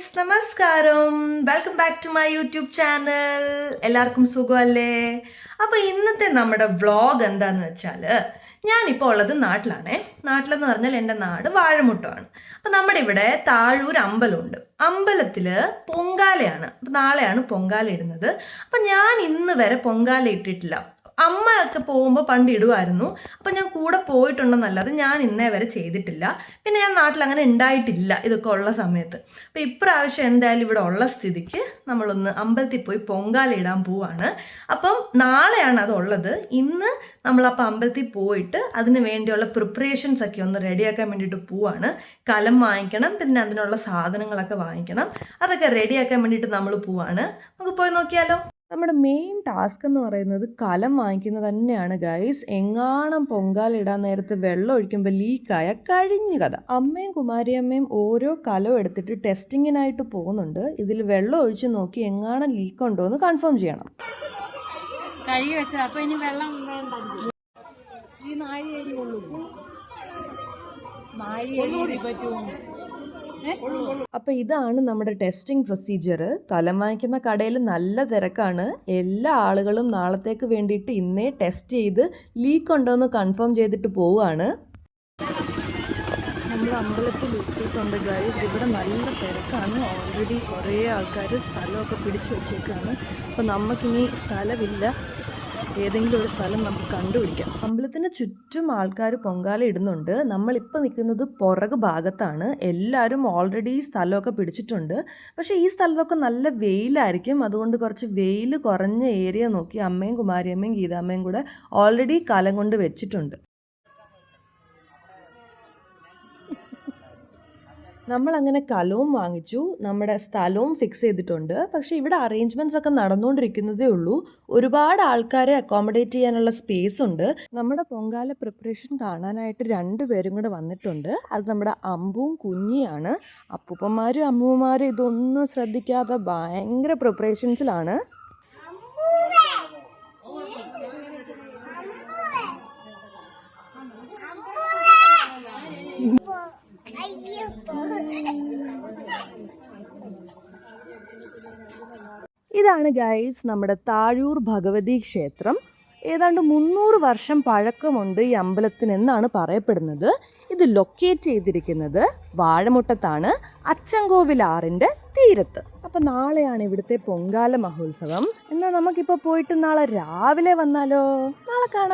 Guys, നമസ്കാരം. Welcome back to my YouTube channel. എല്ലാവർക്കും സുഖമല്ലേ? അപ്പോൾ ഇന്നത്തെ നമ്മുടെ വ്ളോഗ് എന്താന്ന് വെച്ചാൽ, ഞാനിപ്പോൾ ഉള്ളത് നാട്ടിലാണേ. നാട്ടിലെന്ന് പറഞ്ഞാൽ എൻ്റെ നാട് വാഴമുട്ടമാണ്. അപ്പം നമ്മുടെ ഇവിടെ താഴൂർ അമ്പലമുണ്ട്. അമ്പലത്തിൽ പൊങ്കാലയാണ്. അപ്പം നാളെയാണ് പൊങ്കാല ഇടുന്നത്. അപ്പം ഞാൻ ഇന്ന് വരെ പൊങ്കാല ഇട്ടിട്ടില്ല. അമ്മയൊക്കെ പോകുമ്പോൾ പണ്ട് ഇടുമായിരുന്നു. അപ്പം ഞാൻ കൂടെ പോയിട്ടുണ്ടെന്നല്ലാതെ ഞാൻ ഇന്നേ വരെ ചെയ്തിട്ടില്ല. പിന്നെ ഞാൻ നാട്ടിൽ അങ്ങനെ ഉണ്ടായിട്ടില്ല ഇതൊക്കെ ഉള്ള സമയത്ത്. അപ്പം ഇപ്രാവശ്യം എന്തായാലും ഇവിടെ ഉള്ള സ്ഥിതിക്ക് നമ്മളൊന്ന് അമ്പലത്തിൽ പോയി പൊങ്കാല ഇടാൻ പോവാണ്. അപ്പം നാളെയാണ് അതുള്ളത്. ഇന്ന് നമ്മളപ്പോൾ അമ്പലത്തിൽ പോയിട്ട് അതിന് വേണ്ടിയുള്ള പ്രിപ്പറേഷൻസ് ഒക്കെ ഒന്ന് റെഡിയാക്കാൻ വേണ്ടിയിട്ട് പോവാണ്. കലം വാങ്ങിക്കണം, പിന്നെ അതിനുള്ള സാധനങ്ങളൊക്കെ വാങ്ങിക്കണം. അതൊക്കെ റെഡിയാക്കാൻ വേണ്ടിയിട്ട് നമ്മൾ പോവാണ്. നമുക്ക് പോയി നോക്കിയാലോ. നമ്മുടെ മെയിൻ ടാസ്ക് എന്ന് പറയുന്നത് കലം വാങ്ങിക്കുന്നത് തന്നെയാണ് ഗൈസ്. എങ്ങാണം പൊങ്കാല ഇടാൻ നേരത്ത് വെള്ളം ഒഴിക്കുമ്പോൾ ലീക്കായ കഴിഞ്ഞു കഥ. അമ്മയും കുമാരിയമ്മയും ഓരോ കലം എടുത്തിട്ട് ടെസ്റ്റിങ്ങിനായിട്ട് പോകുന്നുണ്ട്. ഇതിൽ വെള്ളം ഒഴിച്ച് നോക്കി എങ്ങാണം ലീക്ക് ഉണ്ടോ എന്ന് കൺഫേം ചെയ്യണം. കഴുകി വെച്ചത്. അപ്പൊ ഇനി വെള്ളം വേണ്ട. ഈ നാഴിയേരി ഉള്ളൂ. നാഴിയേരി പറ്റുമോ? അപ്പോൾ ഇതാണ് നമ്മുടെ ടെസ്റ്റിംഗ് പ്രൊസീജിയർ. കലം വാങ്ങിക്കുന്ന കടയിൽ നല്ല തിരക്കാണ്. എല്ലാ ആളുകളും നാളത്തേക്ക് വേണ്ടിയിട്ട് ഇന്നേ ടെസ്റ്റ് ചെയ്ത് ലീക്ക് ഉണ്ടോ എന്ന് കൺഫേം ചെയ്തിട്ട് പോവുകയാണ്. നമ്മൾ അമ്പലത്തിൽ എത്തിയിട്ടുണ്ട് ഗൈസ്. ഇവിടെ നല്ല തിരക്കാണ്. ഓൾറെഡി കുറേ ആൾക്കാർ സ്ഥലമൊക്കെ പിടിച്ചു വെച്ചേക്കാണ്. അപ്പോൾ നമുക്കിനി സ്ഥലമില്ല, ഏതെങ്കിലും ഒരു സ്ഥലം നമുക്ക് കണ്ടുപിടിക്കാം. അമ്പലത്തിന് ചുറ്റും ആൾക്കാർ പൊങ്കാല ഇടുന്നുണ്ട്. നമ്മളിപ്പോൾ നിൽക്കുന്നത് പുറകു ഭാഗത്താണ്. എല്ലാവരും ഓൾറെഡി സ്ഥലമൊക്കെ പിടിച്ചിട്ടുണ്ട്. പക്ഷേ ഈ സ്ഥലത്തൊക്കെ നല്ല വെയിലായിരിക്കും. അതുകൊണ്ട് കുറച്ച് വെയിൽ കുറഞ്ഞ ഏരിയ നോക്കി അമ്മയും കുമാരിയമ്മയും ഗീതാമ്മയും കൂടെ ഓൾറെഡി കലം കൊണ്ട് വെച്ചിട്ടുണ്ട്. നമ്മളങ്ങനെ കലവും വാങ്ങിച്ചു, നമ്മുടെ സ്ഥലവും ഫിക്സ് ചെയ്തിട്ടുണ്ട്. പക്ഷേ ഇവിടെ അറേഞ്ച്മെൻറ്റ്സ് ഒക്കെ നടന്നുകൊണ്ടിരിക്കുന്നതേ ഉള്ളൂ. ഒരുപാട് ആൾക്കാരെ അക്കോമഡേറ്റ് ചെയ്യാനുള്ള സ്പേസ് ഉണ്ട്. നമ്മുടെ പൊങ്കാല പ്രിപ്പറേഷൻ കാണാനായിട്ട് 2 പേരും കൂടെ വന്നിട്ടുണ്ട്. അത് നമ്മുടെ അമ്പും കുഞ്ഞിയാണ്. അപ്പൂപ്പന്മാരും അമ്മൂമ്മമാരും ഇതൊന്നും ശ്രദ്ധിക്കാതെ ഭയങ്കര പ്രിപ്പറേഷൻസിലാണ്. ഇതാണ് ഗൈസ് നമ്മുടെ താഴൂർ ഭഗവതി ക്ഷേത്രം. ഏതാണ്ട് 300 വർഷം പഴക്കമുണ്ട് ഈ അമ്പലത്തിനെന്നാണ് പറയപ്പെടുന്നത്. ഇത് ലൊക്കേറ്റ് ചെയ്തിരിക്കുന്നത് വാഴമുട്ടത്താണ്, അച്ചൻകോവിലാറിൻ്റെ തീരത്ത്. അപ്പം നാളെയാണ് ഇവിടുത്തെ പൊങ്കാല മഹോത്സവം. എന്നാൽ നമുക്കിപ്പോൾ പോയിട്ട് നാളെ രാവിലെ വന്നാലോ? നാളെ കാണാം.